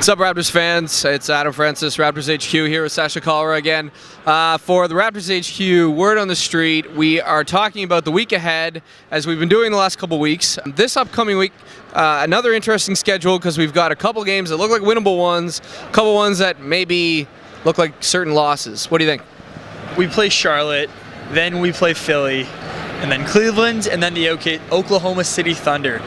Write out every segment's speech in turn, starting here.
What's up, Raptors fans? It's Adam Francis, Raptors HQ, here with Sasha again. For the Raptors HQ, word on the street, we are talking about the week ahead, as we've been doing the last couple weeks. This upcoming week, another interesting schedule, because we've got a couple games that look like winnable ones, a couple ones that maybe look like certain losses. What do you think? We play Charlotte, then we play Philly, and then Cleveland, and then the Oklahoma City Thunder.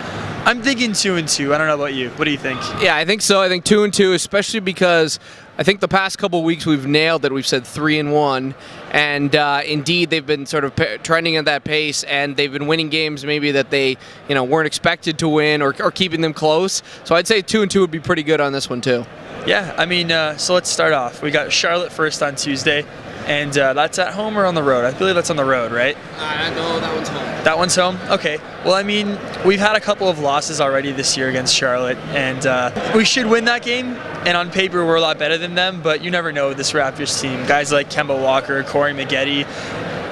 I'm thinking 2-2. I don't know about you. What do you think? Yeah, I think so. I think 2-2, especially because I think the past couple of weeks we've nailed it. We've said 3-1, and indeed they've been sort of trending at that pace, and they've been winning games maybe that they weren't expected to win or keeping them close. So I'd say 2-2 would be pretty good on this one too. Yeah, I mean, so let's start off. We got Charlotte first on Tuesday, and that's at home or on the road? I believe that's on the road, right? No, that one's home. That one's home? Okay. Well, I mean, we've had a couple of losses already this year against Charlotte, and we should win that game, and on paper we're a lot better than them, but you never know with this Raptors team. Guys like Kemba Walker, Corey Maggette,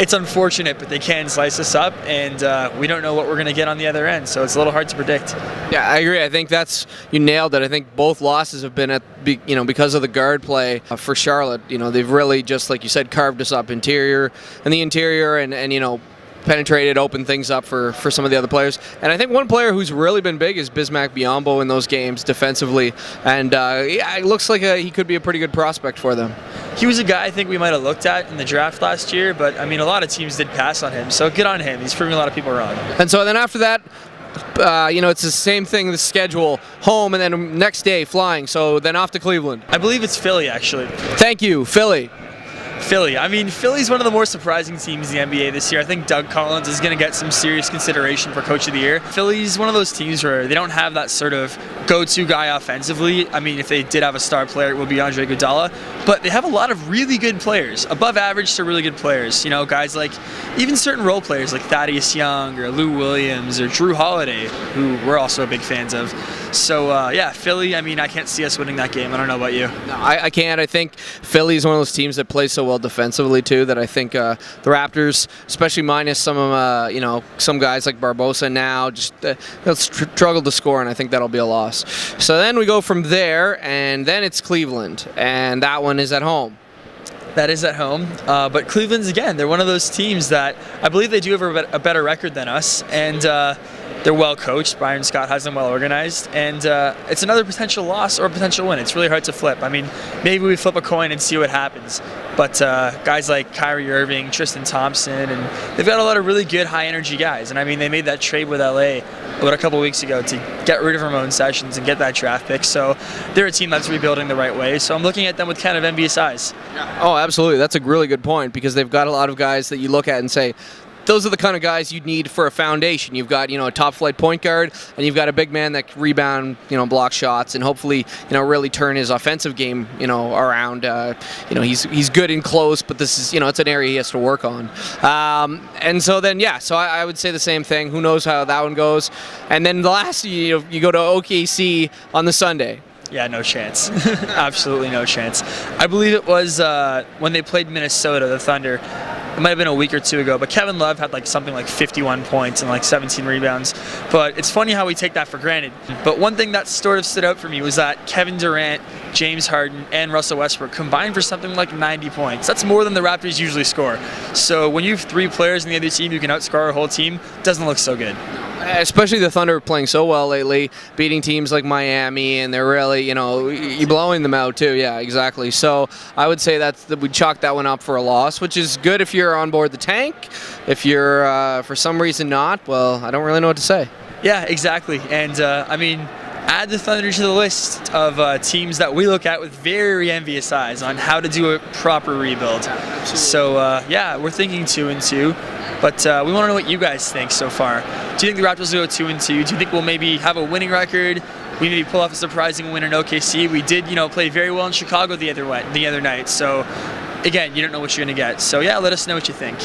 it's unfortunate, but they can slice us up, and we don't know what we're going to get on the other end, so it's a little hard to predict. Yeah, I agree. I think you nailed it. I think both losses have been because of the guard play for Charlotte. They've really, just like you said, carved us up in the interior, and penetrated, opened things up for some of the other players. And I think one player who's really been big is Bismack Biyombo in those games defensively, and it looks like he could be a pretty good prospect for them. He was a guy I think we might have looked at in the draft last year, but I mean, a lot of teams did pass on him, so good on him. He's proving a lot of people wrong. And so then after that, it's the same thing, the schedule, home, and then next day flying, so then off to Cleveland. I believe it's Philly, actually. Thank you, Philly. I mean, Philly's one of the more surprising teams in the NBA this year. I think Doug Collins is going to get some serious consideration for Coach of the Year. Philly's one of those teams where they don't have that sort of go-to guy offensively. I mean, if they did have a star player, it would be Andre Iguodala. But they have a lot of really good players, above average to really good players. Guys like even certain role players like Thaddeus Young or Lou Williams or Drew Holiday, who we're also big fans of. So, yeah, Philly, I mean, I can't see us winning that game. I don't know about you. No, I can't. I think Philly is one of those teams that plays so well defensively too, that I think the Raptors, especially minus some of some guys like Barbosa now, just they'll struggle to score, and I think that'll be a loss. So then we go from there, and then it's Cleveland, and that one is at home. That is at home, but Cleveland's, again, they're one of those teams that I believe they do have a better record than us, and they're well coached. Byron Scott has them well organized, and it's another potential loss or potential win. It's really hard to flip. I mean, maybe we flip a coin and see what happens. But guys like Kyrie Irving, Tristan Thompson, and they've got a lot of really good high-energy guys. And I mean, they made that trade with LA about a couple weeks ago to get rid of Ramon Sessions and get that draft pick. So they're a team that's rebuilding the right way. So I'm looking at them with kind of envious eyes. Oh, absolutely. That's a really good point, because they've got a lot of guys that you look at and say, those are the kind of guys you'd need for a foundation. You've got, a top-flight point guard, and you've got a big man that can rebound, block shots, and hopefully, really turn his offensive game, around. He's good in close, but this is, it's an area he has to work on. And so then, so I would say the same thing. Who knows how that one goes? And then the last, you go to OKC on the Sunday. Yeah, no chance. Absolutely no chance. I believe it was when they played Minnesota, the Thunder. It might have been a week or two ago, but Kevin Love had something like 51 points and 17 rebounds. But it's funny how we take that for granted. But one thing that sort of stood out for me was that Kevin Durant, James Harden, and Russell Westbrook combined for something like 90 points. That's more than the Raptors usually score. So when you have three players in the other team who can outscore our whole team, it doesn't look so good. Especially the Thunder playing so well lately, beating teams like Miami, and they're really, you're blowing them out too. Yeah, exactly. So I would say that we chalk that one up for a loss, which is good if you're on board the tank. If you're for some reason not, well, I don't really know what to say. Yeah, exactly. And I mean, add the Thunder to the list of teams that we look at with very envious eyes on how to do a proper rebuild. Yeah, so we're thinking 2-2. But we want to know what you guys think so far. Do you think the Raptors will go 2-2? Do you think we'll maybe have a winning record? We maybe pull off a surprising win in OKC. We did, play very well in Chicago the other night. So, again, you don't know what you're going to get. So, yeah, let us know what you think.